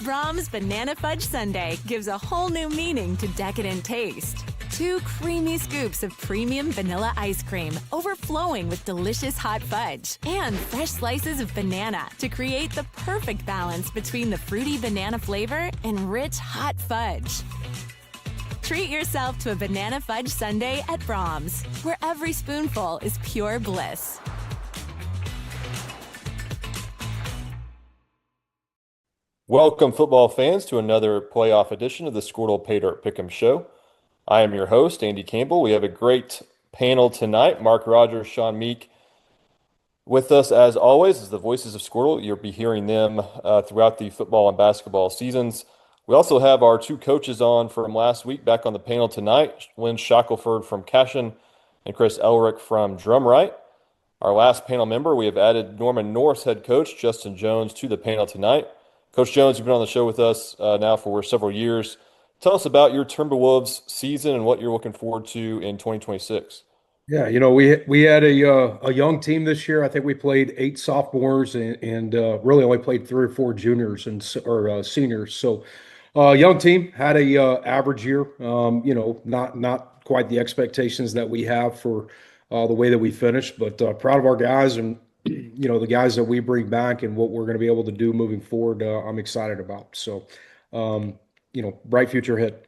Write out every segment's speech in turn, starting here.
Brahms Banana Fudge Sundae gives a whole new meaning to decadent taste. 2 creamy scoops of premium vanilla ice cream overflowing with delicious hot fudge and fresh slices of banana to create the perfect balance between the fruity banana flavor and rich hot fudge. Treat yourself to a banana fudge sundae at Brahms, where every spoonful is pure bliss. Welcome, football fans, to another playoff edition of the Squirtle Pay Dirt Pick'em Show. I am your host, Andy Campbell. We have a great panel tonight. Mark Rogers, Sean Meek with us, as always, as the voices of Squirtle. You'll be hearing them throughout the football and basketball seasons. We also have our 2 coaches on from last week back on the panel tonight, Lynn Shackelford from Cashion and Chris Elrick from Drumright. Our last panel member, we have added Norman North's head coach, Justin Jones, to the panel tonight. Coach Jones, you've been on the show with us now for several years. Tell us about your Timberwolves season and what you're looking forward to in 2026. Yeah, we had a young team this year. I think we played 8 sophomores and really only played 3 or 4 juniors or seniors. So, young team, had a average year. Not quite the expectations that we have for the way that we finished, but proud of our guys and the guys that we bring back and what we're going to be able to do moving forward. I'm excited about. So, bright future ahead.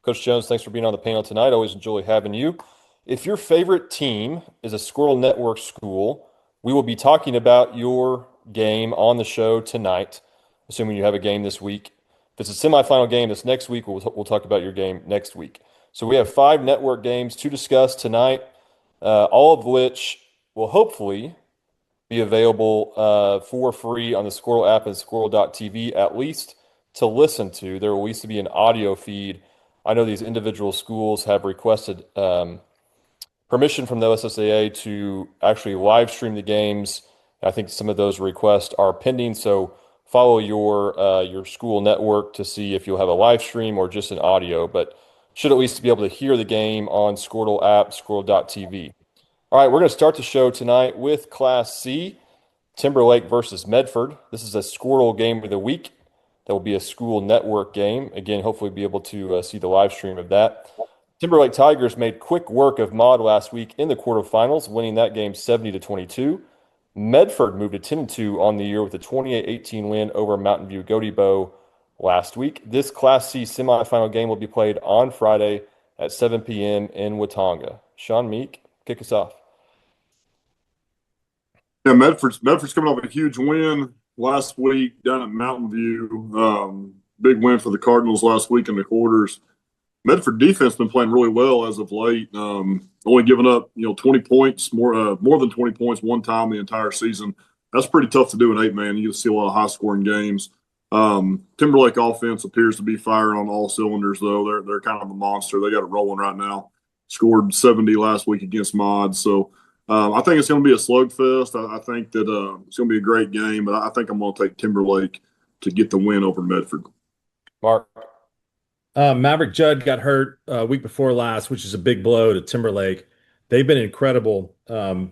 Coach Jones, thanks for being on the panel tonight. Always enjoy having you. If your favorite team is a Squirrel Network school, we will be talking about your game on the show tonight, assuming you have a game this week. If it's a semifinal game this next week, we'll talk about your game next week. So we have 5 network games to discuss tonight, all of which will hopefully be available for free on the Squirrel app and squirrel.tv, at least to listen to. There will at least be an audio feed. I know these individual schools have requested permission from the OSSAA to actually live stream the games. I think some of those requests are pending, so follow your school network to see if you'll have a live stream or just an audio, but should at least be able to hear the game on Squirtle app, squirrel.tv. All right, we're going to start the show tonight with Class C, Timberlake versus Medford. This is a Squirtle game of the week. That will be a school network game. Again, hopefully be able to see the live stream of that. Timberlake Tigers made quick work of Maud last week in the quarterfinals, winning that game 70-22. Medford moved to 10-2 on the year with a 28-18 win over Mountain View Gotebo last week. This Class C semifinal game will be played on Friday at 7 p.m. in Watonga. Sean Meek, kick us off. Yeah, Medford's coming off a huge win last week down at Mountain View. Big win for the Cardinals last week in the quarters. Medford defense been playing really well as of late. Only giving up 20 points, more than 20 points one time the entire season. That's pretty tough to do in 8-man. You see a lot of high scoring games. Timberlake offense appears to be firing on all cylinders though. They're kind of a monster. They got it rolling right now. Scored 70 last week against Mod. So I think it's going to be a slugfest. I think that it's going to be a great game, but I think I'm going to take Timberlake to get the win over Medford. Mark. Maverick Judd got hurt week before last, which is a big blow to Timberlake. They've been incredible year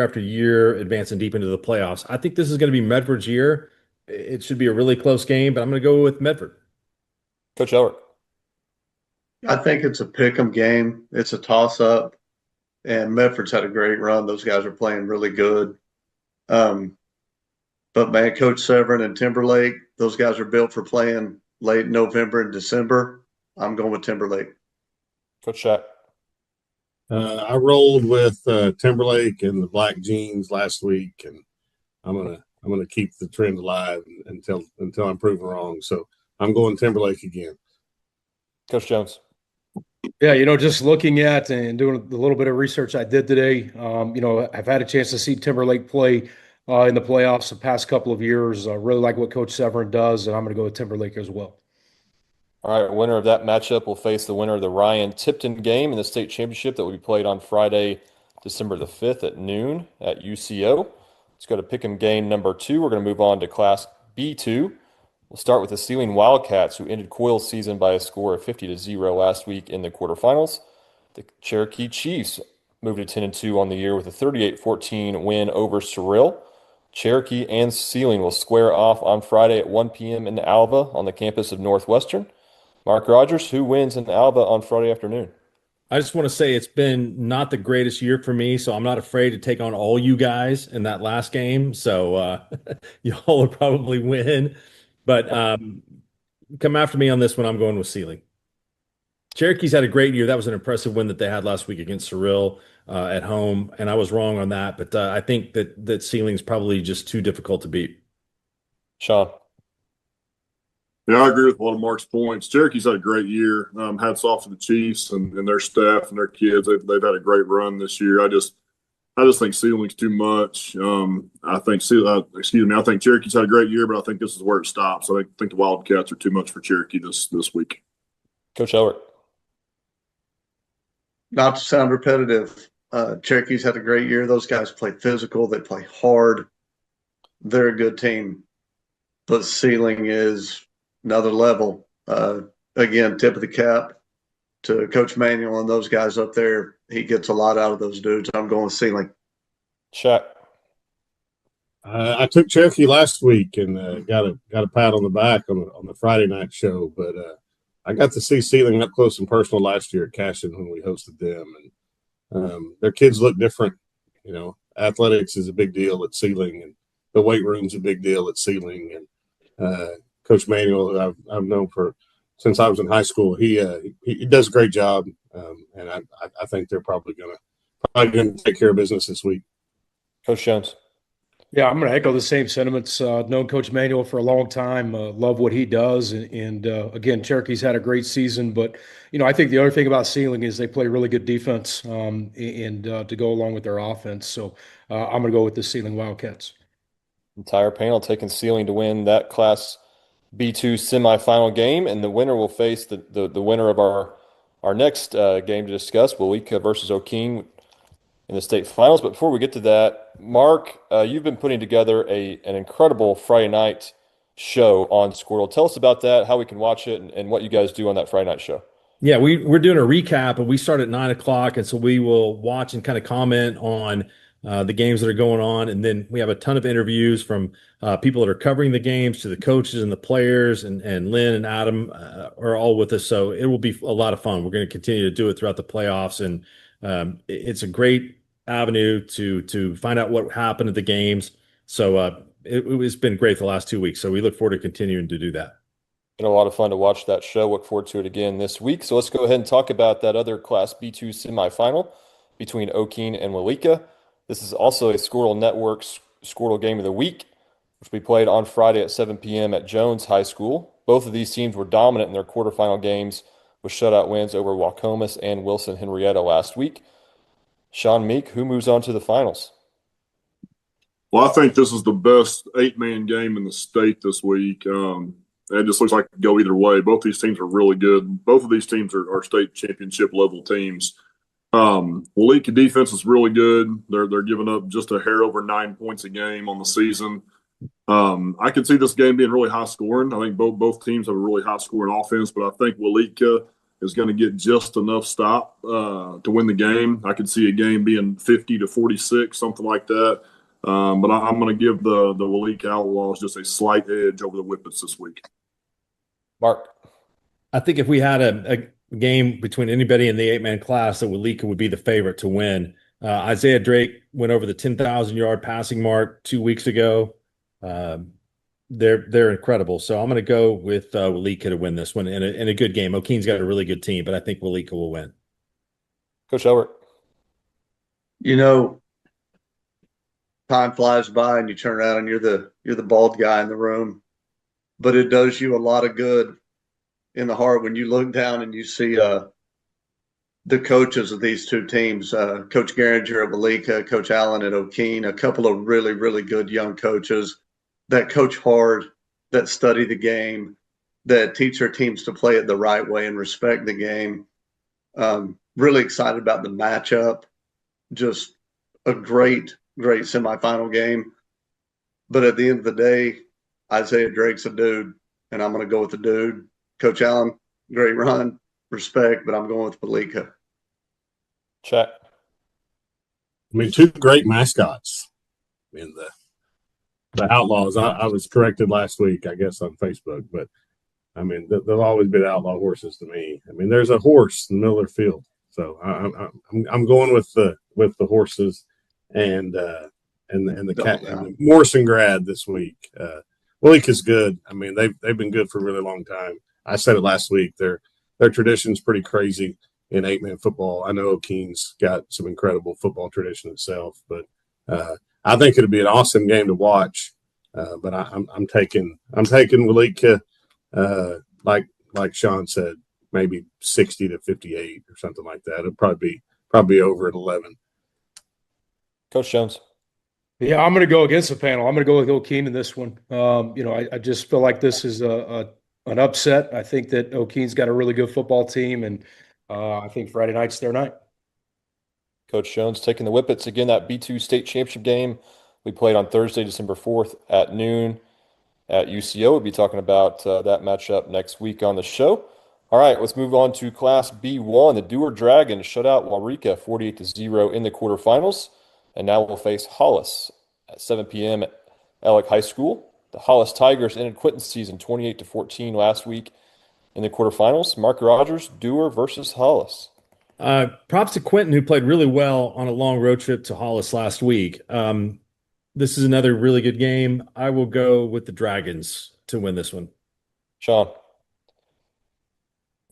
after year, advancing deep into the playoffs. I think this is going to be Medford's year. It should be a really close game, but I'm going to go with Medford. Coach Elrick. I think it's a pick'em game. It's a toss-up. And Medford's had a great run. Those guys are playing really good. But, man, Coach Severin and Timberlake, those guys are built for playing late November and December. I'm going with Timberlake. Coach Shack. I rolled with Timberlake and the Black Jeans last week, and I'm gonna keep the trend alive until I'm proven wrong. So I'm going Timberlake again. Coach Jones. Yeah, just looking at and doing a little bit of research I did today, I've had a chance to see Timberlake play in the playoffs the past couple of years. I really like what Coach Severin does, and I'm going to go with Timberlake as well. All right, winner of that matchup will face the winner of the Ryan Tipton game in the state championship that will be played on Friday, December the 5th at noon at UCO. Let's go to Pick'em game number 2. We're going to move on to Class B2. We'll start with the Sealing Wildcats, who ended Coyle's season by a score of 50-0 last week in the quarterfinals. The Cherokee Chiefs moved to 10-2 on the year with a 38-14 win over Surreal. Cherokee and Sealing will square off on Friday at 1 p.m. in Alva on the campus of Northwestern. Mark Rogers, who wins in Alva on Friday afternoon? I just want to say it's been not the greatest year for me, so I'm not afraid to take on all you guys in that last game. So y'all will probably win, but come after me on this one. I'm going with Sealing. Cherokee's had a great year. That was an impressive win that they had last week against Cyril at home, and I was wrong on that. But I think that Sealing's probably just too difficult to beat. Sean. Yeah, I agree with a lot of Mark's points. Cherokee's had a great year. Hats off to the Chiefs and their staff and their kids. They've had a great run this year. I just think Sealing's too much. I think I think Cherokee's had a great year, but I think this is where it stops. I think the Wildcats are too much for Cherokee this week. Coach Elbert. Not to sound repetitive, Cherokee's had a great year. Those guys play physical. They play hard. They're a good team. But Sealing is another level. Again, tip of the cap to Coach Manuel and those guys up there. He gets a lot out of those dudes. I'm going with Sealing. Shaq. I took Cherokee last week and got a pat on the back on the Friday night show, but I got to see Sealing up close and personal last year at Cashin when we hosted them, and their kids look different. You know, athletics is a big deal at Sealing, and the weight room's a big deal at Sealing. And Coach Manuel, I've known since I was in high school. He does a great job, and I think they're probably gonna take care of business this week. Coach Jones. Yeah, I'm going to echo the same sentiments. Known Coach Manuel for a long time. Love what he does, and again, Cherokee's had a great season. But I think the other thing about Sealing is they play really good defense, and to go along with their offense. So I'm going to go with the Sealing Wildcats. Entire panel taking Sealing to win that Class B2 semifinal game, and the winner will face the winner of our next game to discuss, Wawika versus O'Keene in the state finals. But before we get to that, Mark, you've been putting together an incredible Friday night show on Squirtle. Tell us about that, how we can watch it, and what you guys do on that Friday night show. Yeah, we're doing a recap, and we start at 9:00, and so we will watch and kind of comment on the games that are going on, and then we have a ton of interviews from people that are covering the games to the coaches and the players, and Lynn and Adam are all with us, so it will be a lot of fun. We're going to continue to do it throughout the playoffs, and it's a great avenue to find out what happened at the games. So it's been great the last 2 weeks, so we look forward to continuing to do that. Been a lot of fun to watch that show. Look forward to it again this week. So let's go ahead and talk about that other Class B2 semifinal between O'Keene and Wawika. This is also a Squirtle Network Squirtle Game of the Week, which will be played on Friday at 7 p.m. at Jones High School. Both of these teams were dominant in their quarterfinal games with shutout wins over Waukomis and Wilson Henrietta last week. Sean Meek, who moves on to the finals? Well, I think this is the best 8-man game in the state this week. It just looks like it could go either way. Both these teams are really good. Both of these teams are state championship level teams. Wawika defense is really good. They're giving up just a hair over 9 points a game on the season. I could see this game being really high scoring. I think both teams have a really high scoring offense, but I think Wawika is going to get just enough stop to win the game. I could see a game being 50-46, something like that. But I'm going to give the Wawika Outlaws just a slight edge over the Whippets this week. Mark. I think if we had a game between anybody in the 8-man class, that Wawika would be the favorite to win. Isaiah Drake went over the 10,000-yard passing mark 2 weeks ago. They're incredible. So I'm going to go with Wawika to win this one in a good game. O'Keene's got a really good team, but I think Wawika will win. Coach Elbert. Time flies by and you turn around and you're the bald guy in the room, but it does you a lot of good in the heart when you look down and you see the coaches of these two teams, Coach Geringer at Wawika, Coach Allen at O'Keene, a couple of really, really good young coaches that coach hard, that study the game, that teach their teams to play it the right way and respect the game. Really excited about the matchup. Just a great semifinal game. But at the end of the day, Isaiah Drake's a dude, and I'm going to go with the dude. Coach Allen, great run, respect, but I'm going with Wawika. Check. I mean, two great mascots. I mean, the Outlaws. I was corrected last week, I guess, on Facebook, but I mean, they'll always be the outlaw horses to me. I mean, there's a horse in the middle of the field, so I'm going with the horses and the cat and the Morrison grad this week. Malik is good. I mean, they've been good for a really long time. I said it last week. Their tradition's pretty crazy in 8-man football. I know O'Keens got some incredible football tradition itself, but I think it'll be an awesome game to watch. But I'm taking Malik. Like Sean said, maybe 60-58 or something like that. It'll probably be over at 11. Coach Jones. Yeah, I'm going to go against the panel. I'm going to go with O'Keen in this one. I just feel like this is an upset. I think that O'Keen's got a really good football team, and I think Friday night's their night. Coach Jones taking the Whippets. Again, that B2 state championship game we played on Thursday, December 4th at noon at UCO. We'll be talking about that matchup next week on the show. All right, let's move on to Class B1. The Dewar Dragons shut out Waurika 48-0 in the quarterfinals, and now we'll face Hollis at 7 p.m. at Alec High School. The Hollis Tigers ended Quinton's season 28-14 last week in the quarterfinals. Mark Rogers, Dewar versus Hollis. Props to Quinton, who played really well on a long road trip to Hollis last week. This is another really good game. I will go with the Dragons to win this one. Sean.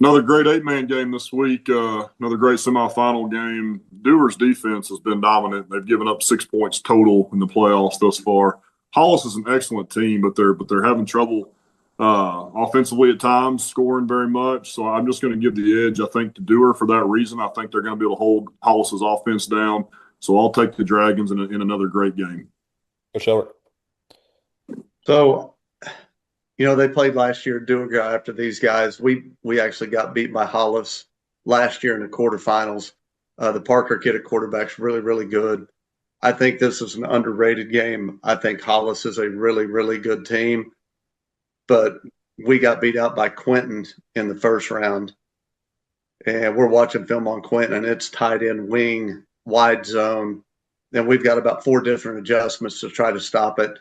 Another great 8-man game this week. Another great semifinal game. Dewar's defense has been dominant. They've given up 6 points total in the playoffs thus far. Hollis is an excellent team, but they're having trouble offensively at times, scoring very much. So I'm just going to give the edge, I think, to Dewar for that reason. I think they're going to be able to hold Hollis's offense down. So I'll take the Dragons in another great game. Coach Elbert. So, they played last year. Dewar got after these guys. We actually got beat by Hollis last year in the quarterfinals. The Parker kid at quarterback's really, really good. I think this is an underrated game. I think Hollis is a really, really good team. But we got beat out by Quinton in the first round. And we're watching film on Quinton, and it's tight end wing, wide zone. Then we've got about 4 different adjustments to try to stop it.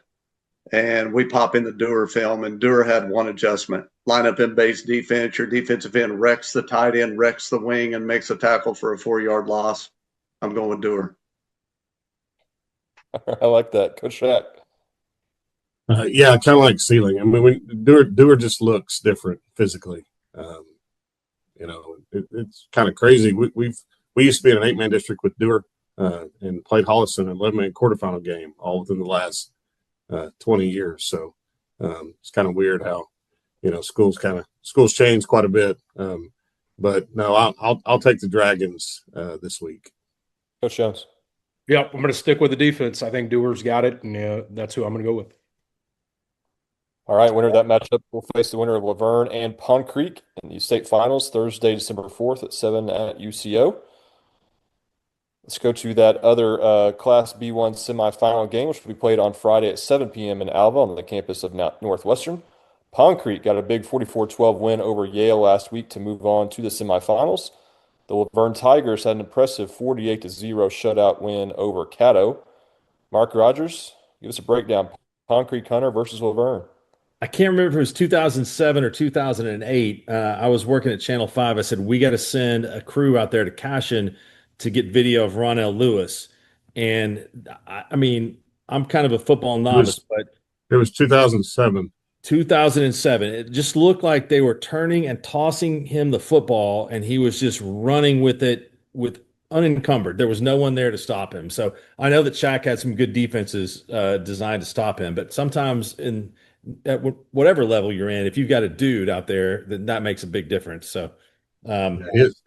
And we pop in the Dewar film, and Dewar had one adjustment. Line up in base defense. Your defensive end wrecks the tight end, wrecks the wing, and makes a tackle for a 4-yard loss. I'm going with Dewar. I like that. Coach Shack. Yeah, kind of like Ceiling. I mean, Dewar just looks different physically. It's kind of crazy. We used to be in an 8-man district with Dewar and played Hollis in an 11-man quarterfinal game all within the last 20 years. So it's kind of weird how schools change quite a bit. But no, I'll take the Dragons this week. Coach Jones. Yep, I'm going to stick with the defense. I think Dewar's got it, and that's who I'm going to go with. All right, winner of that matchup will face the winner of Laverne and Pond Creek in the state finals Thursday, December 4th at 7 at UCO. Let's go to that other Class B1 semifinal game, which will be played on Friday at 7 p.m. in Alva on the campus of Northwestern. Pond Creek got a big 44-12 win over Yale last week to move on to the semifinals. The Laverne Tigers had an impressive 48-0 shutout win over Caddo. Mark Rogers, give us a breakdown. Pond Creek Hunter versus Laverne. I can't remember if it was 2007 or 2008. I was working at Channel 5. I said, we got to send a crew out there to Cashin to get video of Ronell Lewis. And I mean, I'm kind of a football novice, but it was 2007. 2007. It just looked like they were turning and tossing him the football, and he was just running with it with unencumbered. There was no one there to stop him. So I know that Shaq had some good defenses designed to stop him, but sometimes at whatever level you're in, if you've got a dude out there, then that makes a big difference. So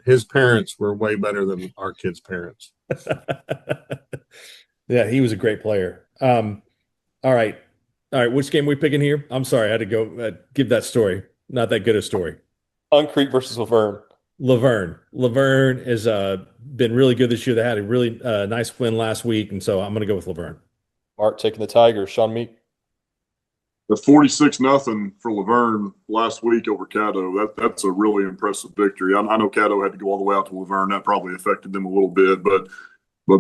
his parents were way better than our kids' parents. Yeah, he was a great player. All right, which game are we picking here? I'm sorry, I had to go give that story. Not that good a story. Pond Creek versus Laverne. Laverne has been really good this year. They had a really nice win last week, and so I'm going to go with Laverne. Mark taking the Tigers. Sean Meek. The 46-0 for Laverne last week over Caddo. That's a really impressive victory. I know Caddo had to go all the way out to Laverne. That probably affected them a little bit, but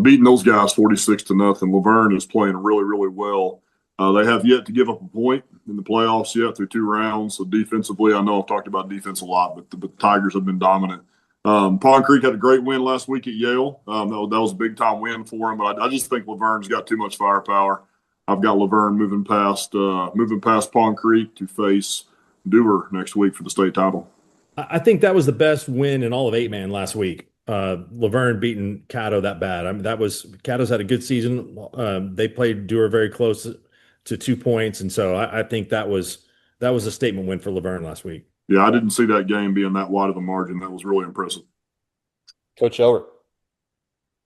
beating those guys 46-0, Laverne is playing really, really well. They have yet to give up a point in the playoffs yet through 2 rounds. So defensively, I know I've talked about defense a lot, but the Tigers have been dominant. Pond Creek had a great win last week at Yale. That was a big-time win for them, but I just think Laverne's got too much firepower. I've got Laverne moving past Pond Creek to face Dewar next week for the state title. I think that was the best win in all of 8-man last week. Laverne beating Caddo that bad. I mean, Caddo's had a good season. They played Dewar very close to 2 points, and so I think that was a statement win for Laverne last week. Yeah, I didn't see that game being that wide of a margin. That was really impressive. Coach Elbert.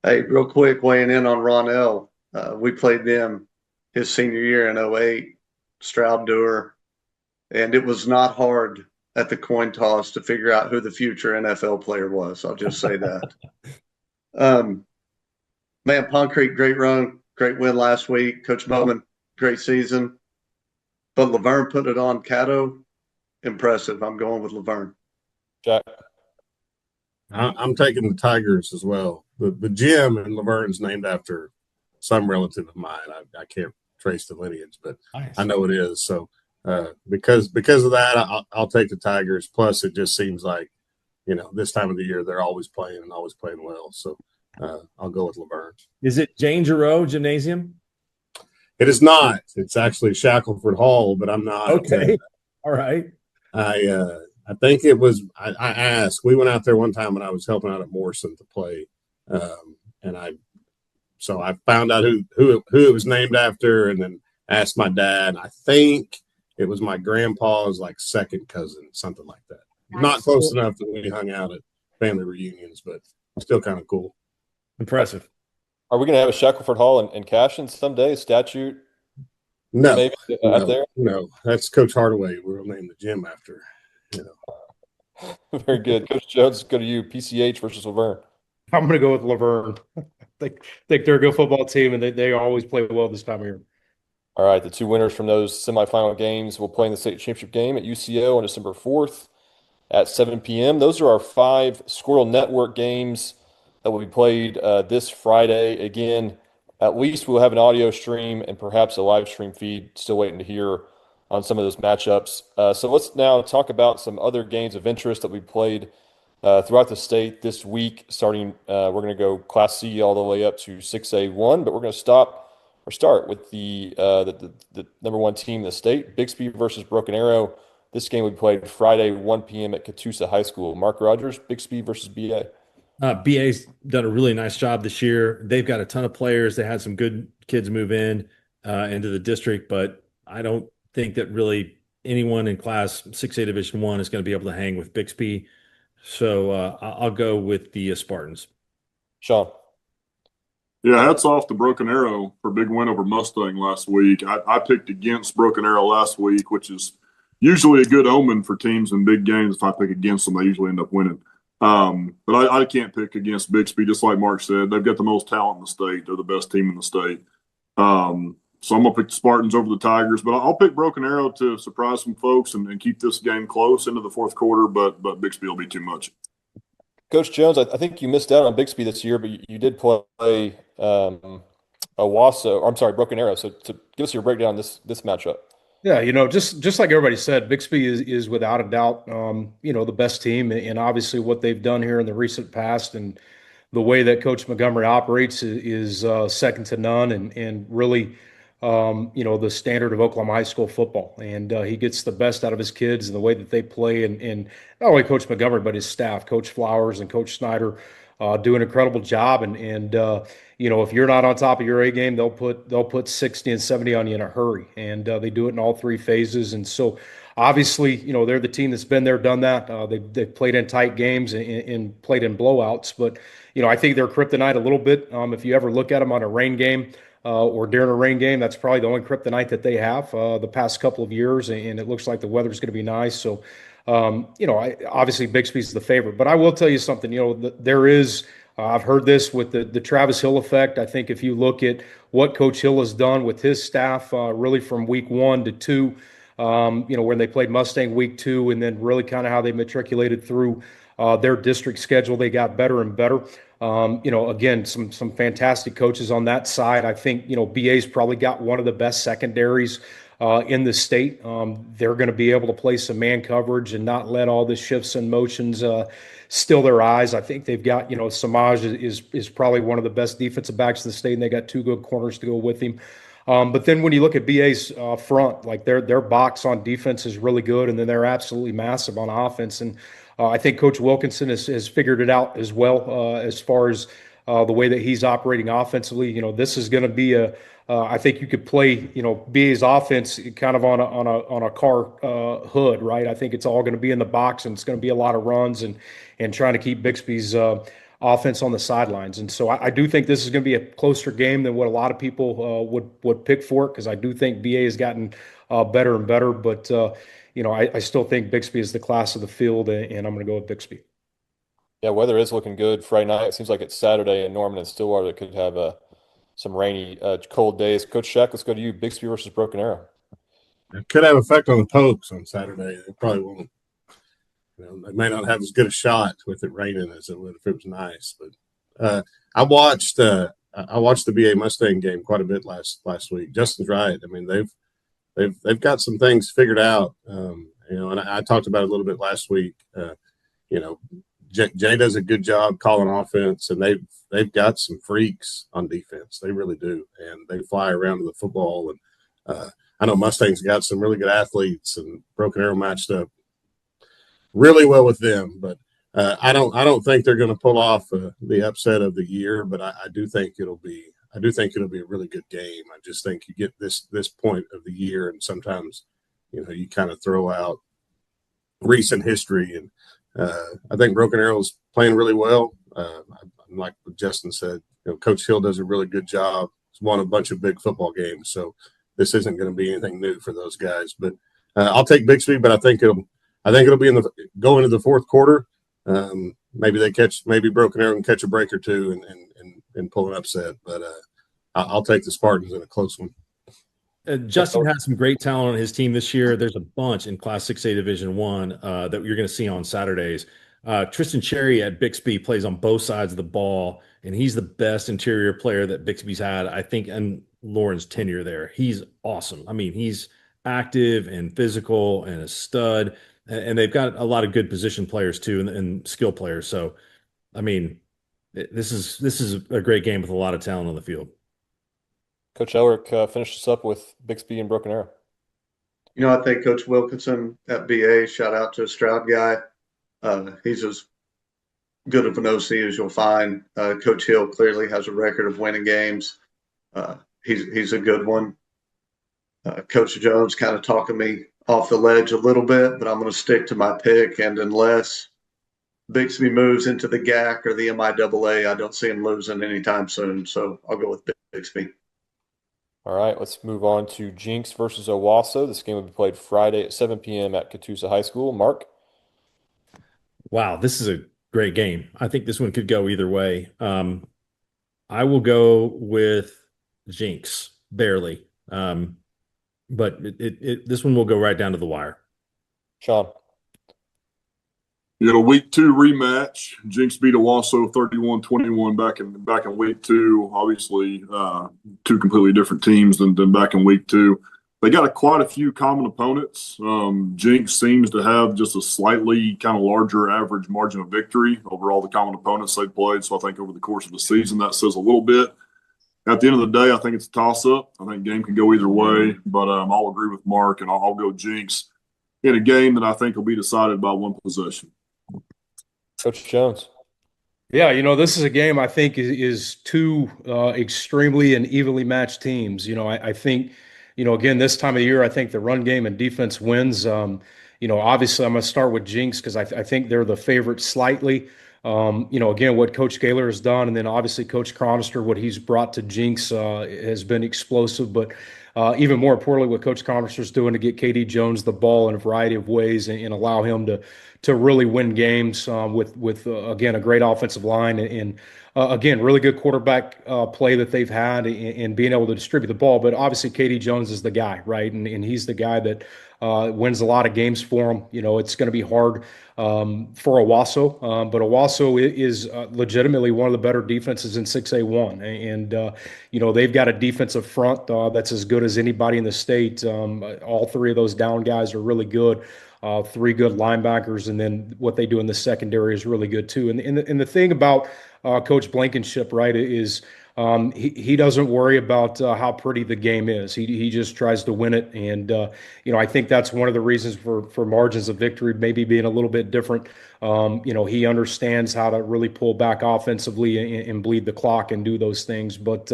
Hey, real quick, weighing in on Ronell. We played them his senior year in 2008, Stroud Dewar, and it was not hard at the coin toss to figure out who the future NFL player was. I'll just say that. Man, Pond Creek, great run, great win last week. Coach Bowman, great season. But Laverne put it on Caddo. Impressive. I'm going with Laverne. Jack. I'm taking the Tigers as well. The gym in Laverne's named after some relative of mine. I can't trace the lineage, but Nice. I know it is. So because of that, I'll take the Tigers. Plus, it just seems like, this time of the year they're always playing and always playing well. So I'll go with Laverne. Is it Jane Giroux Gymnasium? It is not. It's actually Shackelford Hall, but I'm not. Okay. All right. I think it was. I asked. We went out there one time when I was helping out at Morrison to play, and I found out who it was named after, and then asked my dad. I think it was my grandpa's second cousin, something like that. Nice. Not close enough that we hung out at family reunions, but still kind of cool. Impressive. Are we going to have a Shackelford Hall in Cashion someday? A statue? No, Maybe out there? no, that's Coach Hardaway. We'll name the gym after. Very good. Coach Jones, go to you. PCH versus Laverne. I'm going to go with Laverne. I think they're a good football team, and they always play well this time of year. All right, the 2 winners from those semifinal games will play in the state championship game at UCO on December 4th at 7 p.m. Those are our 5 Squirrel Network games that will be played this Friday. Again, at least we'll have an audio stream and perhaps a live stream feed. Still waiting to hear on some of those matchups. So let's now talk about some other games of interest that we played throughout the state this week. Starting, we're going to go Class C all the way up to 6A1, but we're going to start with the number 1 team in the state, Bixby versus Broken Arrow. This game we played Friday, 1 p.m. at Catoosa High School. Mark Rogers, Bixby versus BA. BA's done a really nice job this year. They've got a ton of players. They had some good kids move in into the district, but I don't think that really anyone in Class 6A Division I is going to be able to hang with Bixby. So I'll go with the Spartans. Sean. Yeah, hats off to Broken Arrow for a big win over Mustang last week. I picked against Broken Arrow last week, which is usually a good omen for teams in big games. If I pick against them, they usually end up winning. But I can't pick against Bixby, just like Mark said. They've got the most talent in the state. They're the best team in the state. So I'm going to pick the Spartans over the Tigers, but I'll pick Broken Arrow to surprise some folks and keep this game close into the fourth quarter, but Bixby will be too much. Coach Jones, I think you missed out on Bixby this year, but you did play Broken Arrow. So to give us your breakdown this matchup. Yeah, just like everybody said, Bixby is without a doubt, the best team, and obviously what they've done here in the recent past and the way that Coach Montgomery operates is second to none, and really, the standard of Oklahoma high school football. And he gets the best out of his kids and the way that they play, and not only Coach Montgomery but his staff, Coach Flowers and Coach Snyder, do an incredible job. And if you're not on top of your A game, they'll put 60 and 70 on you in a hurry. And they do it in all 3 phases. And so obviously, they're the team that's been there, done that. They've played in tight games and played in blowouts. But, I think they're kryptonite a little bit. If you ever look at them on a rain game or during a rain game, that's probably the only kryptonite that they have the past couple of years. And it looks like the weather's going to be nice. So, obviously Bixby's the favorite. But I will tell you something, there is I've heard this with the Travis Hill effect. I think if you look at what Coach Hill has done with his staff, really from week 1 to 2, when they played Mustang week 2, and then really kind of how they matriculated through their district schedule, they got better and better. Again, some fantastic coaches on that side. I think, BA's probably got one of the best secondaries in the state. They're going to be able to play some man coverage and not let all the shifts and motions steal their eyes. I think they've got, Samaj is probably one of the best defensive backs in the state, and they got two good corners to go with him. But then when you look at BA's front, like their box on defense is really good, and then they're absolutely massive on offense. And I think Coach Wilkinson has figured it out as well as far as the way that he's operating offensively. This is going to be I think you could play, BA's offense kind of on a car hood, right? I think it's all going to be in the box, and it's going to be a lot of runs and trying to keep Bixby's offense on the sidelines. And so I do think this is going to be a closer game than what a lot of people would pick for it, because I do think BA has gotten better and better. But I still think Bixby is the class of the field, and I'm going to go with Bixby. Yeah, weather is looking good Friday night. It seems like it's Saturday in Norman and Stillwater that could have some rainy, cold days. Coach Shack, let's go to you. Bixby versus Broken Arrow. It could have effect on the Pokes on Saturday. They probably won't. They may not have as good a shot with it raining as it would if it was nice. But I watched the BA Mustang game quite a bit last week. Justin's right. I mean, they've got some things figured out. And I talked about it a little bit last week. Jay does a good job calling offense, and they've got some freaks on defense. They really do, and they fly around to the football. And I know Mustang's got some really good athletes, and Broken Arrow matched up really well with them. But I don't think they're going to pull off the upset of the year. But I do think it'll be a really good game. I just think you get this point of the year, and sometimes you kind of throw out recent history, and I think Broken Arrow's playing really well. Like Justin said, Coach Hill does a really good job. He's won a bunch of big football games, so this isn't going to be anything new for those guys. But I'll take Bixby, but I think it'll be go into the fourth quarter. Maybe Broken Arrow can catch a break or two and pull an upset. But I'll take the Spartans in a close one. Justin has some great talent on his team this year. There's a bunch in Class 6A Division I that you're going to see on Saturdays. Tristan Cherry at Bixby plays on both sides of the ball, and he's the best interior player that Bixby's had, I think, in Lauren's tenure there. He's awesome. I mean, he's active and physical and a stud, and they've got a lot of good position players too, and skill players. So, I mean, this is a great game with a lot of talent on the field. Coach Elrick, finish us up with Bixby and Broken Arrow. I think Coach Wilkinson at BA, shout out to a Stroud guy. He's as good of an OC as you'll find. Coach Hill clearly has a record of winning games. He's a good one. Coach Jones kind of talking me off the ledge a little bit, but I'm going to stick to my pick. And unless Bixby moves into the GAC or the MIAA, I don't see him losing anytime soon. So I'll go with Bixby. All right, let's move on to Jinx versus Owasso. This game will be played Friday at 7 p.m. at Catoosa High School. Mark? Wow, this is a great game. I think this one could go either way. I will go with Jinx, barely. But this one will go right down to the wire. Sean? Week 2 rematch. Jinx beat Owasso 31-21 back in week 2. Obviously, two completely different teams than back in week 2. They got quite a few common opponents. Jinx seems to have just a slightly kind of larger average margin of victory over all the common opponents they played. So I think over the course of the season, that says a little bit. At the end of the day, I think it's a toss-up. I think the game can go either way, but I'll agree with Mark, and I'll go Jinx in a game that I think will be decided by one possession. Coach Jones? Yeah, this is a game I think is two extremely and evenly matched teams. I think, again, this time of year, I think the run game and defense wins. Obviously I'm going to start with Jinx because I think they're the favorite slightly. Again, what Coach Gaylor has done, and then obviously Coach Chronister, what he's brought to Jinx has been explosive. But even more importantly, what Coach Chronister is doing to get KD Jones the ball in a variety of ways and allow him to really win games with again, a great offensive line and again, really good quarterback play that they've had in being able to distribute the ball. But obviously, Katie Jones is the guy, right? And he's the guy that wins a lot of games for him. It's going to be hard for Owasso, but Owasso is legitimately one of the better defenses in 6A1. And they've got a defensive front that's as good as anybody in the state. All three of those down guys are really good. Three good linebackers, and then what they do in the secondary is really good too. And the thing about Coach Blankenship, right, is he doesn't worry about how pretty the game is. He just tries to win it, and I think that's one of the reasons for margins of victory maybe being a little bit different. He understands how to really pull back offensively and bleed the clock and do those things. But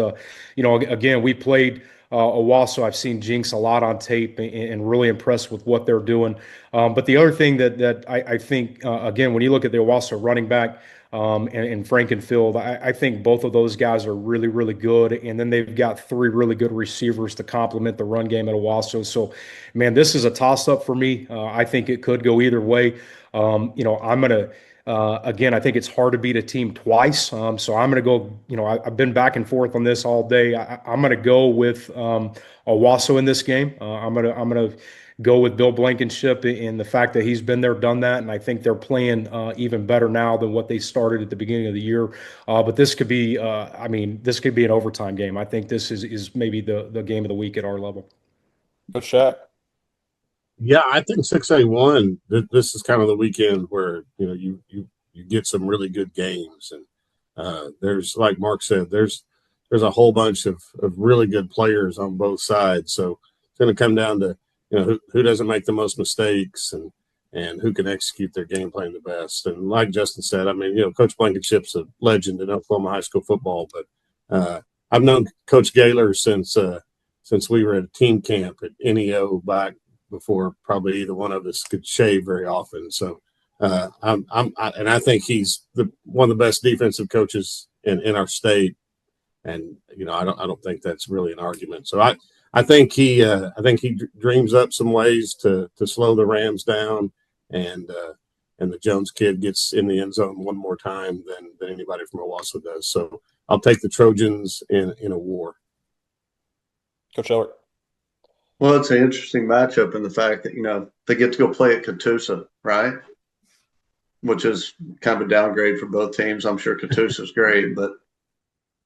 again, we played Owasso. I've seen Jinx a lot on tape and really impressed with what they're doing. But the other thing that I think, again, when you look at the Owasso running back and Frankenfield, I think both of those guys are really, really good. And then they've got three really good receivers to complement the run game at Owasso. So, man, this is a toss-up for me. I think it could go either way. I'm going to again, I think it's hard to beat a team twice. So I'm going to go, I've been back and forth on this all day. I'm going to go with Owasso in this game. I'm going to go with Bill Blankenship in the fact that he's been there, done that. And I think they're playing even better now than what they started at the beginning of the year. But this could be, this could be an overtime game. I think this is maybe the game of the week at our level. Coach Shaq? Yeah, I think 6A1, this is kind of the weekend where, you get some really good games. And there's, like Mark said, there's a whole bunch of really good players on both sides. So it's going to come down to, who doesn't make the most mistakes and who can execute their game plan the best. And like Justin said, Coach Blankenship's a legend in Oklahoma high school football, but I've known Coach Gaylor since we were at a team camp at NEO back before probably either one of us could shave very often. So I think he's one of the best defensive coaches in our state. And, I don't think that's really an argument. So I think he dreams up some ways to slow the Rams down, and the Jones kid gets in the end zone one more time than anybody from Owasso does. So I'll take the Trojans in a war. Coach Ellert. Well, it's an interesting matchup in the fact that, they get to go play at Catoosa, right? Which is kind of a downgrade for both teams. I'm sure Catoosa's great, but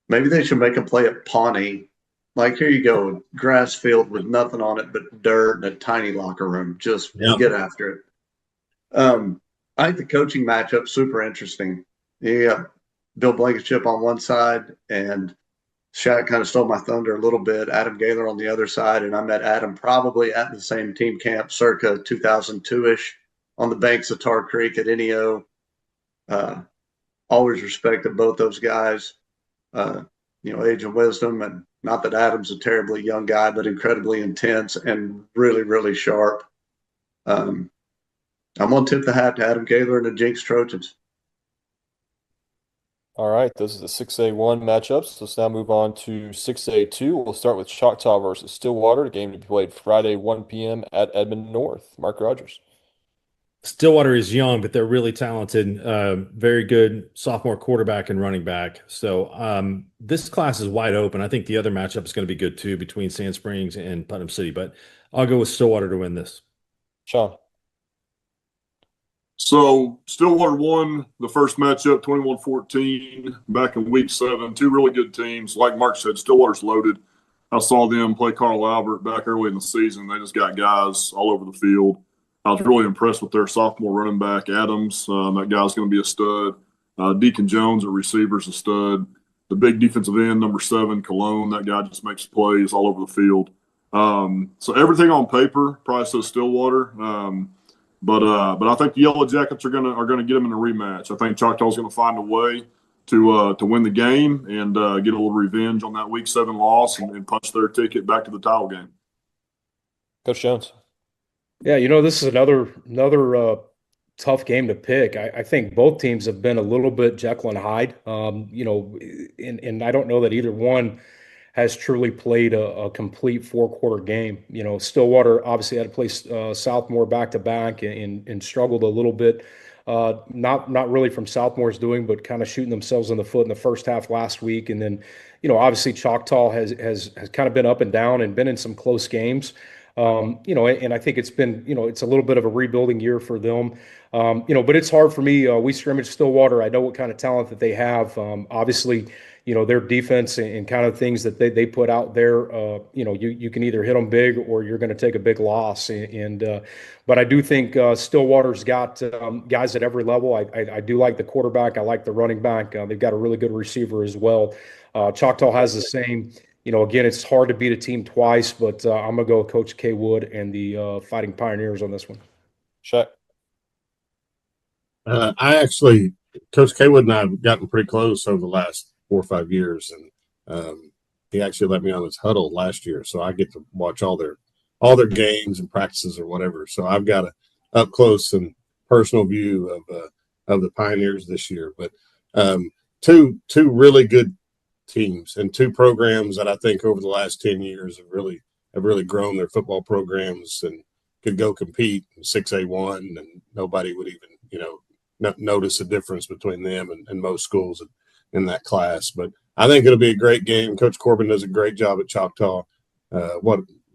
maybe they should make them play at Pawnee. Like, here you go, grass field with nothing on it but dirt and a tiny locker room. Just get after it. I think the coaching matchup super interesting. Yeah, Bill Blankenship on one side, and Shaq kind of stole my thunder a little bit. Adam Gaylor on the other side, and I met Adam probably at the same team camp, circa 2002-ish, on the banks of Tar Creek at NEO. Always respected both those guys. Age and wisdom, and not that Adam's a terribly young guy, but incredibly intense and really, really sharp. I'm going to tip the hat to Adam Gaylor and the Jinx Trojans. All right, those are the 6A1 matchups. Let's now move on to 6A2. We'll start with Choctaw versus Stillwater, a game to be played Friday, 1 p.m. at Edmond North. Mark Rogers. Stillwater is young, but they're really talented. Very good sophomore quarterback and running back. So this class is wide open. I think the other matchup is going to be good too between Sand Springs and Putnam City, but I'll go with Stillwater to win this. Sean. So Stillwater won the first matchup 21-14 back in week 7. Two really good teams. Like Mark said, Stillwater's loaded. I saw them play Carl Albert back early in the season. They just got guys all over the field. I was really impressed with their sophomore running back, Adams. That guy's going to be a stud. Deacon Jones, a receiver's a stud. The big defensive end, number 7, Cologne, that guy just makes plays all over the field. So everything on paper probably says Stillwater. But I think the Yellow Jackets are gonna get them in a rematch. I think Choctaw's going to find a way to win the game and get a little revenge on that week 7 loss and punch their ticket back to the title game. Coach Jones. Yeah, this is another tough game to pick. I think both teams have been a little bit Jekyll and Hyde. And I don't know that either one has truly played a complete 4-quarter game. Stillwater obviously had to play Southmore back to back and struggled a little bit not really from Southmore's doing, but kind of shooting themselves in the foot in the first half last week. And then, obviously Choctaw has kind of been up and down and been in some close games. And I think it's been, it's a little bit of a rebuilding year for them. But it's hard for me. We scrimmage Stillwater. I know what kind of talent that they have. Obviously, their defense and kind of things that they put out there, you can either hit them big or you're going to take a big loss. But I do think Stillwater's got guys at every level. I do like the quarterback. I like the running back. They've got a really good receiver as well. Choctaw has the same. Again, it's hard to beat a team twice, but I'm going to go with Coach K. Wood and the Fighting Pioneers on this one. Shaq. Coach K. Wood and I have gotten pretty close over the last 4 or 5 years, and he actually let me on his huddle last year, so I get to watch all their games and practices or whatever. So I've got a up close and personal view of the Pioneers this year. But two really good teams and two programs that I think over the last 10 years have really grown their football programs and could go compete in 6A1, and nobody would even notice a difference between them and most schools in that class. But I think it'll be a great game. Coach Corbin does a great job at Choctaw.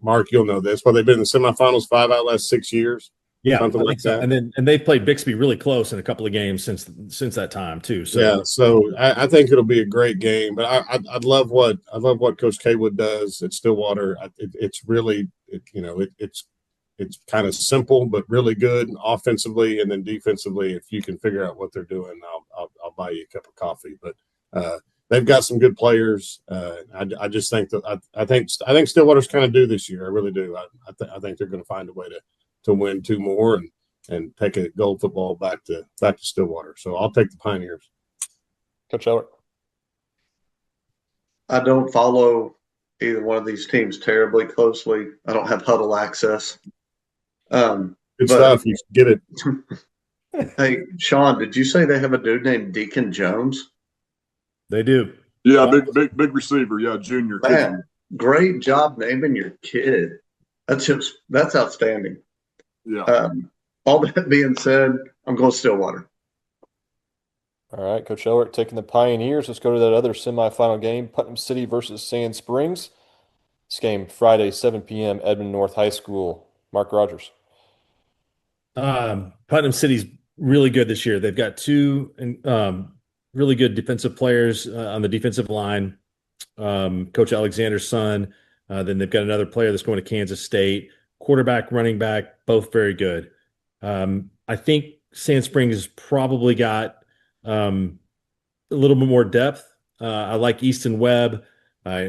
Mark, you'll know this, but they've been in the semifinals 5 out of the last 6 years. Yeah, something like so. that. And they've played Bixby really close in a couple of games since that time too. So yeah, so I think it'll be a great game. But I love what Coach K. Wood does at Stillwater. It's really it's kind of simple but really good offensively, and then defensively, if you can figure out what they're doing, I'll buy you a cup of coffee. But they've got some good players. I just think that I think Stillwater's kind of due this year. I really do. I think they're going to find a way to win 2 more and take a gold football back to Stillwater. So I'll take the Pioneers. Coach Ellert. I don't follow either one of these teams terribly closely. I don't have huddle access. Good stuff. You get it. Hey, Sean, did you say they have a dude named Deacon Jones? They do. Yeah, big receiver. Yeah, junior. Man, great job naming your kid. That's outstanding. Yeah. All that being said, I'm going Stillwater. All right, Coach Ellert taking the Pioneers. Let's go to that other semifinal game, Putnam City versus Sand Springs. This game, Friday, 7 p.m., Edmond North High School. Mark Rogers. Putnam City's really good this year. They've got 2 really good defensive players on the defensive line. Coach Alexander's son. Then they've got another player that's going to Kansas State. Quarterback, running back, both very good. I think Sand Springs has probably got a little bit more depth. I like Easton Webb.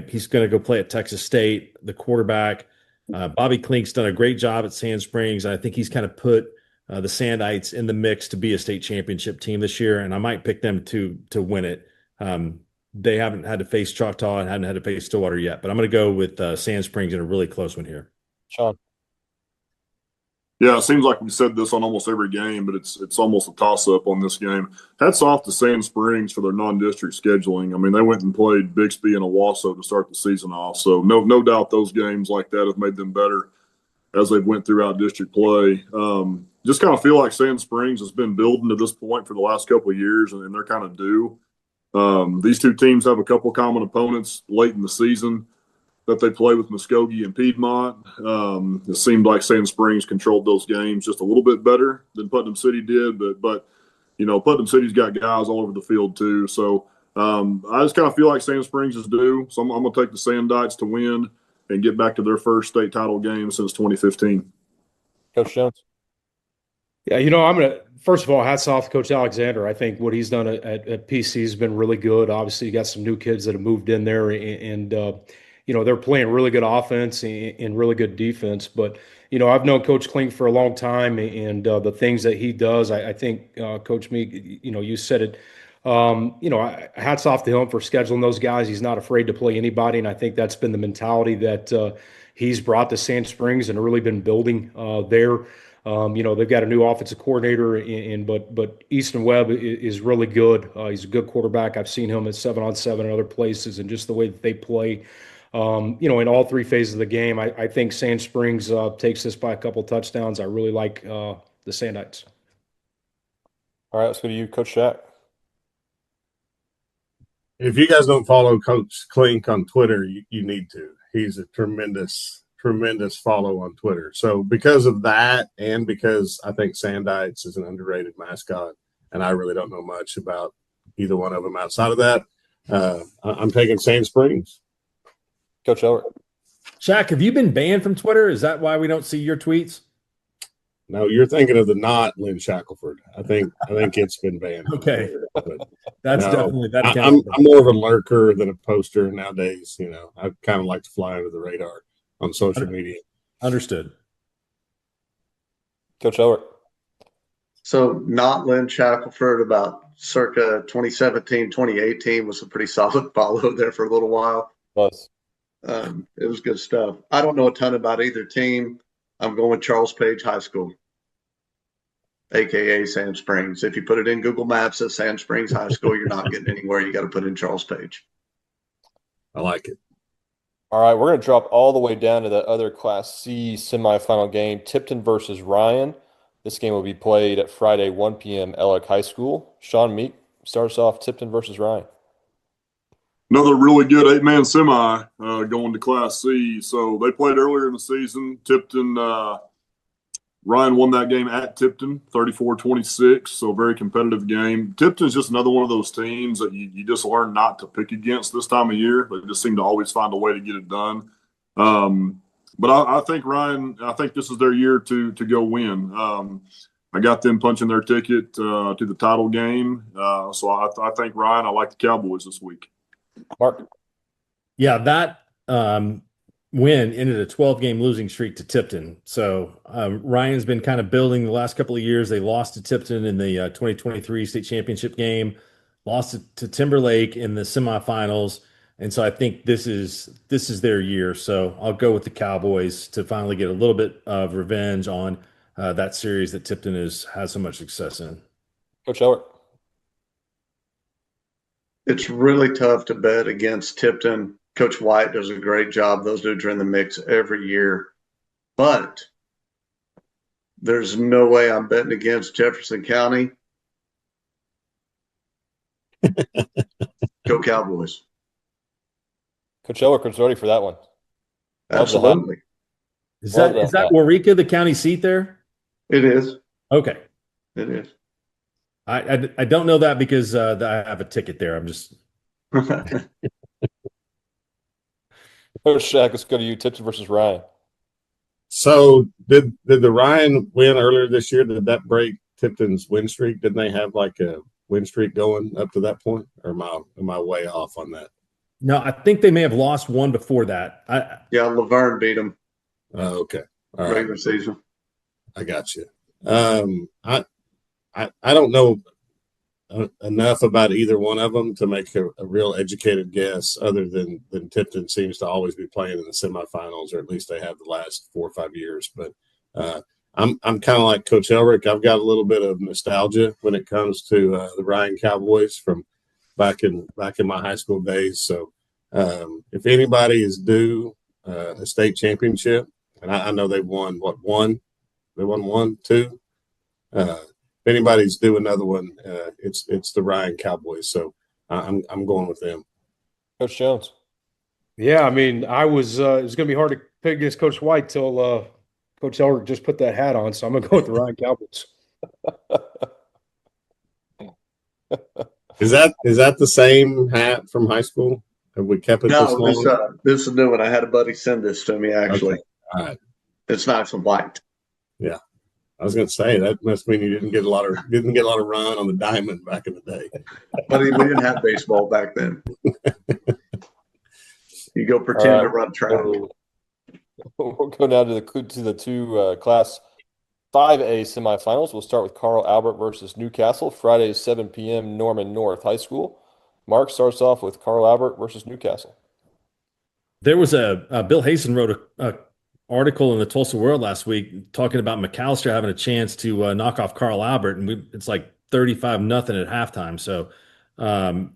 He's going to go play at Texas State. The quarterback, Bobby Klink's done a great job at Sand Springs. And I think he's kind of put the Sandites in the mix to be a state championship team this year, and I might pick them to win it. They haven't had to face Choctaw and hadn't had to face Stillwater yet, but I'm going to go with Sand Springs in a really close one here. Sean. Yeah, it seems like we said this on almost every game, but it's almost a toss-up on this game. Hats off to Sand Springs for their non-district scheduling. I mean, they went and played Bixby and Owasso to start the season off, so no doubt those games like that have made them better as they've went throughout district play. Just kind of feel like Sand Springs has been building to this point for the last couple of years, and they're kind of due. These 2 teams have a couple common opponents late in the season that they play with Muskogee and Piedmont. It seemed like Sand Springs controlled those games just a little bit better than Putnam City did, but Putnam City's got guys all over the field too. So I just kind of feel like Sand Springs is due. So I'm going to take the Sandites to win and get back to their first state title game since 2015. Coach Jones. Yeah, I'm going to – first of all, hats off to Coach Alexander. I think what he's done at PC has been really good. Obviously, you got some new kids that have moved in there, and they're playing really good offense and really good defense. But, I've known Coach Klink for a long time, and the things that he does, I think, Coach Meek, you said it, hats off to him for scheduling those guys. He's not afraid to play anybody, and I think that's been the mentality that he's brought to Sand Springs and really been building there. They've got a new offensive coordinator, but Easton Webb is really good. He's a good quarterback. I've seen him at 7-on-7 and other places, and just the way that they play. In all 3 phases of the game, I think Sand Springs takes this by a couple touchdowns. I really like the Sandites. All right, let's go to you, Coach Shack. If you guys don't follow Coach Klink on Twitter, you need to. He's a tremendous follow on Twitter. So because of that, and because I think Sandites is an underrated mascot, and I really don't know much about either one of them outside of that, I'm taking Sand Springs. Coach Elbert. Shaq, have you been banned from Twitter? Is that why we don't see your tweets? No, you're thinking of the not Lynn Shackelford. I think it's been banned. Okay. But That's no, definitely that. I'm more of a lurker than a poster nowadays. You know, I kind of like to fly under the radar on social media. Understood. Coach Elbert. So not Lynn Shackelford, about circa 2017, 2018 was a pretty solid follow there for a little while. Was. It was good stuff. I don't know a ton about either team. I'm going with Charles Page High School, aka Sand Springs. If you put it in Google Maps as Sand Springs High School, you're not getting anywhere. You got to put in Charles Page. I like it. All right, we're going to drop all the way down to the other Class C semifinal game, Tipton versus Ryan. This game will be played at Friday, 1 p.m. Ellick High School. Sean Meek starts off Tipton versus Ryan. Another really good 8-man semi going to Class C. So they played earlier in the season. Tipton, Ryan won that game at Tipton, 34-26. So very competitive game. Tipton's just another one of those teams that you just learn not to pick against this time of year. They just seem to always find a way to get it done. But I think Ryan, I think this is their year to go win. I got them punching their ticket to the title game. So I think Ryan, I like the Cowboys this week. Mark. Yeah, that win ended a 12-game losing streak to Tipton. So Ryan's been kind of building the last couple of years. They lost to Tipton in the 2023 state championship game, lost to Timberlake in the semifinals. And so I think this is their year. So I'll go with the Cowboys to finally get a little bit of revenge on that series that Tipton has so much success in. Coach Elbert. It's really tough to bet against Tipton. Coach White does a great job. Those dudes are in the mix every year. But there's no way I'm betting against Jefferson County. Go Cowboys. Coach Elbert ready for that one. Absolutely. Is that Waurika, the county seat there? It is. Okay. It is. I don't know that because I have a ticket there. I'm just Coach Shaq, let's go to you. Tipton versus Ryan. So did the Ryan win earlier this year? Did that break Tipton's win streak? Didn't they have like a win streak going up to that point? Or am I way off on that? No, I think they may have lost one before that. Yeah, Laverne beat them. Okay. All right. Regular season. I got you. I don't know enough about either one of them to make a real educated guess, other than Tipton seems to always be playing in the semifinals, or at least they have the last 4 or 5 years. But I'm kind of like Coach Elric. I've got a little bit of nostalgia when it comes to the Ryan Cowboys from back in my high school days. So if anybody is due a state championship, and I know they won one? They won 1, 2. If anybody's due another one, it's the Ryan Cowboys. So I'm going with them. Coach Jones. Yeah, I mean, it was going to be hard to pick against Coach White till Coach Elric just put that hat on. So I'm going to go with the Ryan Cowboys. Is that the same hat from high school? Have we kept it this long? No, this is a new one. I had a buddy send this to me, actually. Okay. All right. It's nice and white. Yeah. I was going to say that must mean you didn't get a lot of run on the diamond back in the day. But we didn't have baseball back then. You go pretend to run track. We'll go down to the two Class 5A semifinals. We'll start with Carl Albert versus Newcastle. Friday is 7 p.m. Norman North High School. Mark starts off with Carl Albert versus Newcastle. There was Bill Hasten wrote a article in the Tulsa World last week talking about McAllister having a chance to knock off Carl Albert, and it's like 35-0 at halftime. So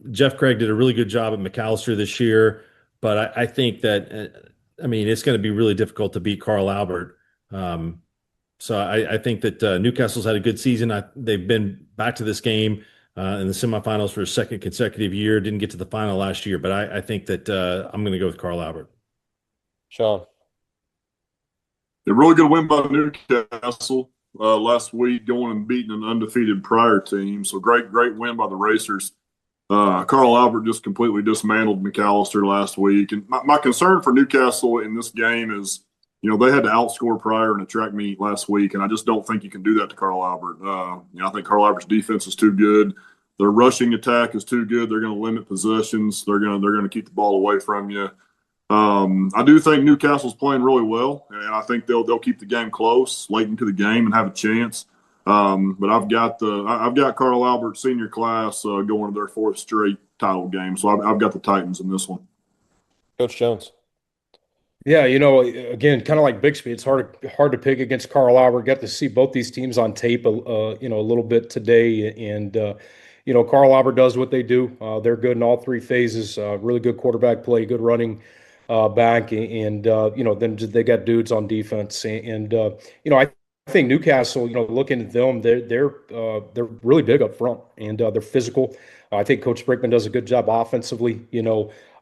Jeff Craig did a really good job at McAllister this year, but I think that it's going to be really difficult to beat Carl Albert. So I think that Newcastle's had a good season. They've been back to this game in the semifinals for a second consecutive year. Didn't get to the final last year, but I think that I'm going to go with Carl Albert. Sean. A really good win by Newcastle last week, going and beating an undefeated Pryor team. So great win by the Racers. Carl Albert just completely dismantled McAllister last week. And my concern for Newcastle in this game is, they had to outscore Pryor in a track meet last week, and I just don't think you can do that to Carl Albert. I think Carl Albert's defense is too good. Their rushing attack is too good. They're going to limit possessions. They're going to keep the ball away from you. I do think Newcastle's playing really well, and I think they'll keep the game close late into the game and have a chance. But I've got Carl Albert senior class going to their fourth straight title game, so I've got the Titans in this one. Coach Jones. Yeah, again, kind of like Bixby, it's hard to pick against Carl Albert. Got to see both these teams on tape, a little bit today, and Carl Albert does what they do. They're good in all three phases. Really good quarterback play, good running back, and then they got dudes on defense, and I think Newcastle, looking at them, they're really big up front, and they're physical. I think Coach Brickman does a good job offensively.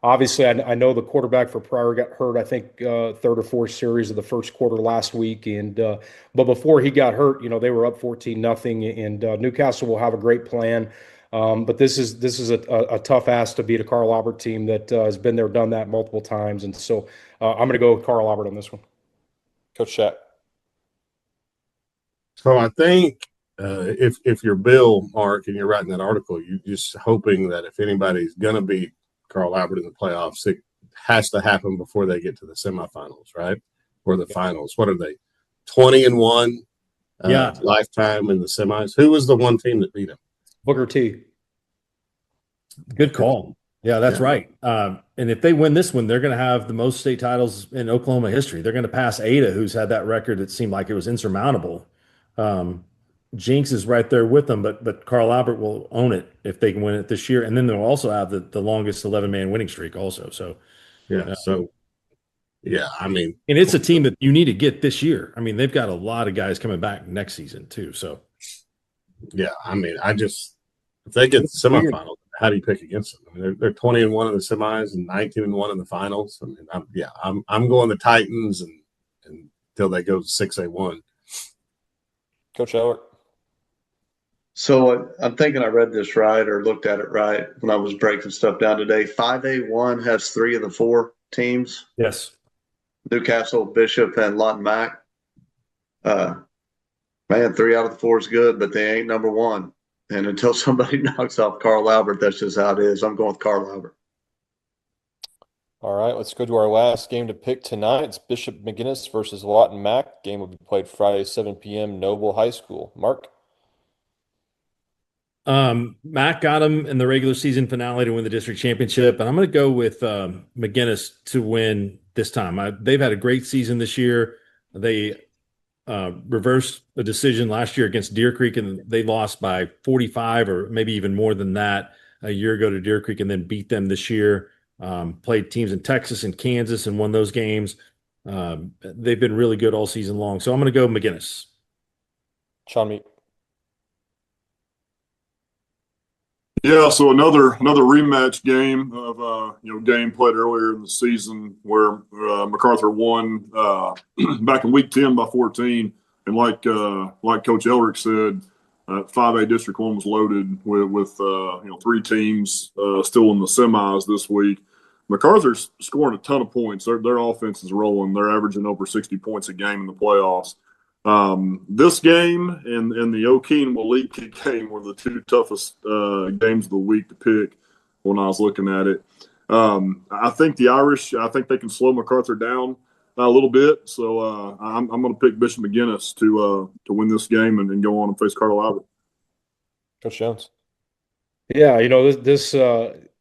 Obviously, I know the quarterback for Pryor got hurt, I think, third or fourth series of the first quarter last week. But before he got hurt, they were up 14-0, and Newcastle will have a great plan. But this is a tough ask to beat a Carl Albert team that has been there, done that multiple times. And so I'm going to go with Carl Albert on this one. Coach Shack. So I think if you're Bill, Mark, and you're writing that article, you're just hoping that if anybody's going to beat Carl Albert in the playoffs, it has to happen before they get to the semifinals, right? Or the finals. What are they? 20-1 lifetime in the semis. Who was the one team that beat him? Booker T. Good call. Yeah, that's right. And if they win this one, they're going to have the most state titles in Oklahoma history. They're going to pass Ada, who's had that record that seemed like it was insurmountable. Jinx is right there with them, but Carl Albert will own it if they can win it this year. And then they'll also have the longest 11-man winning streak also. So, I mean. And it's a team that you need to get this year. I mean, they've got a lot of guys coming back next season too. So. Yeah, I mean, if they get the semifinals, how do you pick against them? I mean, they're 20-1 in the semis and 19-1 in the finals. I mean, I'm going the Titans and until they go to 6-1. Coach Howard. So I'm thinking I read this right or looked at it right when I was breaking stuff down today. 5A1 has 3 of the 4 teams. Yes. Newcastle, Bishop, and Lawton Mac. Man, 3 out of the 4 is good, but they ain't number 1. And until somebody knocks off Carl Albert, that's just how it is. I'm going with Carl Albert. All right, let's go to our last game to pick tonight. It's Bishop McGuinness versus Lawton Mac. Game will be played Friday, 7 p.m., Noble High School. Mark? Mac got him in the regular season finale to win the district championship, and I'm going to go with McGuinness to win this time. They've had a great season this year. They reversed a decision last year against Deer Creek, and they lost by 45 or maybe even more than that a year ago to Deer Creek, and then beat them this year. Played teams in Texas and Kansas and won those games. They've been really good all season long. So I'm going to go McGuinness. Sean Meek. Yeah, so another rematch game of game played earlier in the season where MacArthur won back in week 10 by 14, and like Coach Elric said, 5A District 1 was loaded with 3 teams still in the semis this week. MacArthur's scoring a ton of points. Their offense is rolling. They're averaging over 60 points a game in the playoffs. This game and the O'Keene-Waleed game were the 2 toughest games of the week to pick when I was looking at it. I think the Irish, they can slow MacArthur down a little bit. So I'm going to pick Bishop McGuinness to win this game and go on and face Carl Albert. Coach Jones. Yeah, this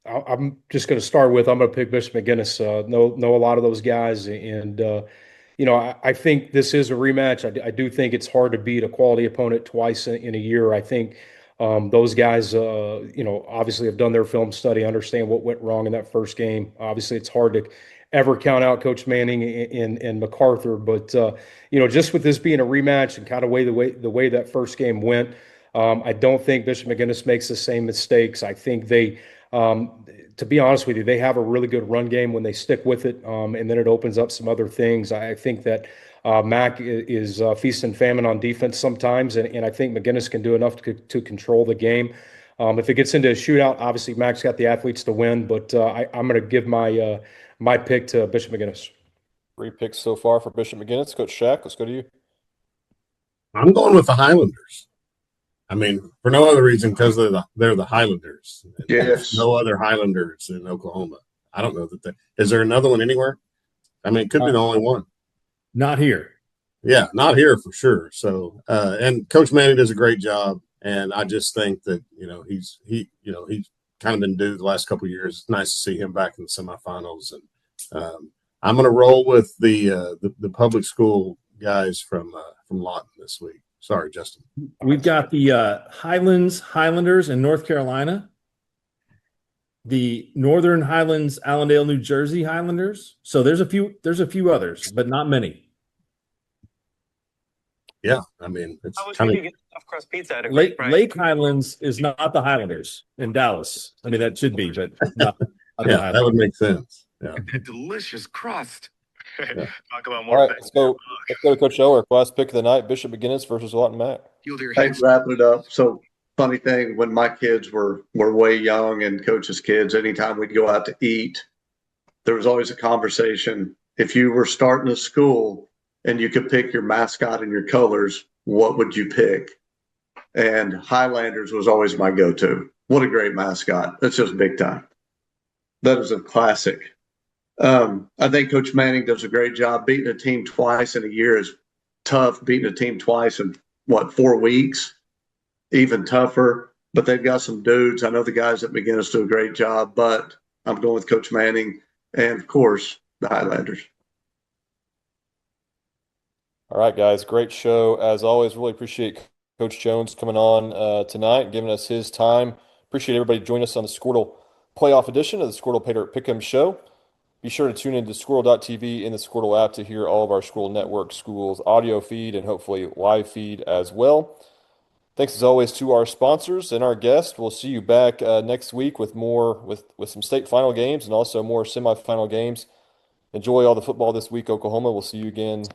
I'm just going to start with, I'm going to pick Bishop McGuinness. Know a lot of those guys, and I think this is a rematch. I do think it's hard to beat a quality opponent twice in a year. I think those guys, obviously have done their film study, understand what went wrong in that first game. Obviously, it's hard to ever count out Coach Manning and MacArthur. But just with this being a rematch and kind of the way that first game went, I don't think Bishop McGuinness makes the same mistakes. I think they, to be honest with you, they have a really good run game when they stick with it, and then it opens up some other things. I think that Mac is feast and famine on defense sometimes, and I think McGuinness can do enough to control the game. If it gets into a shootout, obviously Mac's got the athletes to win, but I'm going to give my pick to Bishop McGuinness. 3 picks so far for Bishop McGuinness. Coach Shack, let's go to you. I'm going with the Highlanders. I mean, for no other reason, because they're the Highlanders. Yes. There's no other Highlanders in Oklahoma. I don't know is there another one anywhere? I mean, it could be the only one. Not here. Yeah, not here for sure. So, and Coach Manning does a great job, and I just think that he's kind of been due the last couple of years. It's nice to see him back in the semifinals, and I'm going to roll with the public school guys from Lawton this week. Sorry, Justin. We've got the Highlanders in North Carolina, the Northern Highlands, Allendale, New Jersey Highlanders. So there's a few others, but not many. Yeah, I mean, it's I was kind thinking of crust pizza at a Lake, great price. Lake Highlands is not the Highlanders in Dallas. I mean, that should be, but not the yeah, Highlanders. that would make sense. Yeah. The delicious crust. Yeah. Talk about All more. right, let's go to Coach Eller. Last pick of the night, Bishop McGuinness versus Lawton Mac. You'll do your Hey, hands. wrapping it up. So funny thing, when my kids were way young and coach's kids, anytime we'd go out to eat, there was always a conversation. If you were starting a school and you could pick your mascot and your colors, what would you pick? And Highlanders was always my go-to. What a great mascot. That's just big time. That is a classic. I think Coach Manning does a great job. Beating a team twice in a year is tough. Beating a team twice in 4 weeks, even tougher. But they've got some dudes. I know the guys at McGuinness do a great job, but I'm going with Coach Manning and, of course, the Highlanders. All right, guys, great show. As always, really appreciate Coach Jones coming on tonight, giving us his time. Appreciate everybody joining us on the Squirtle Playoff edition of the Squirtle Pater Pick'em Show. Be sure to tune into Squirtle.tv and the Squirtle app to hear all of our Squirtle Network schools audio feed and hopefully live feed as well. Thanks as always to our sponsors and our guests. We'll see you back next week with more with some state final games and also more semifinal games. Enjoy all the football this week, Oklahoma. We'll see you again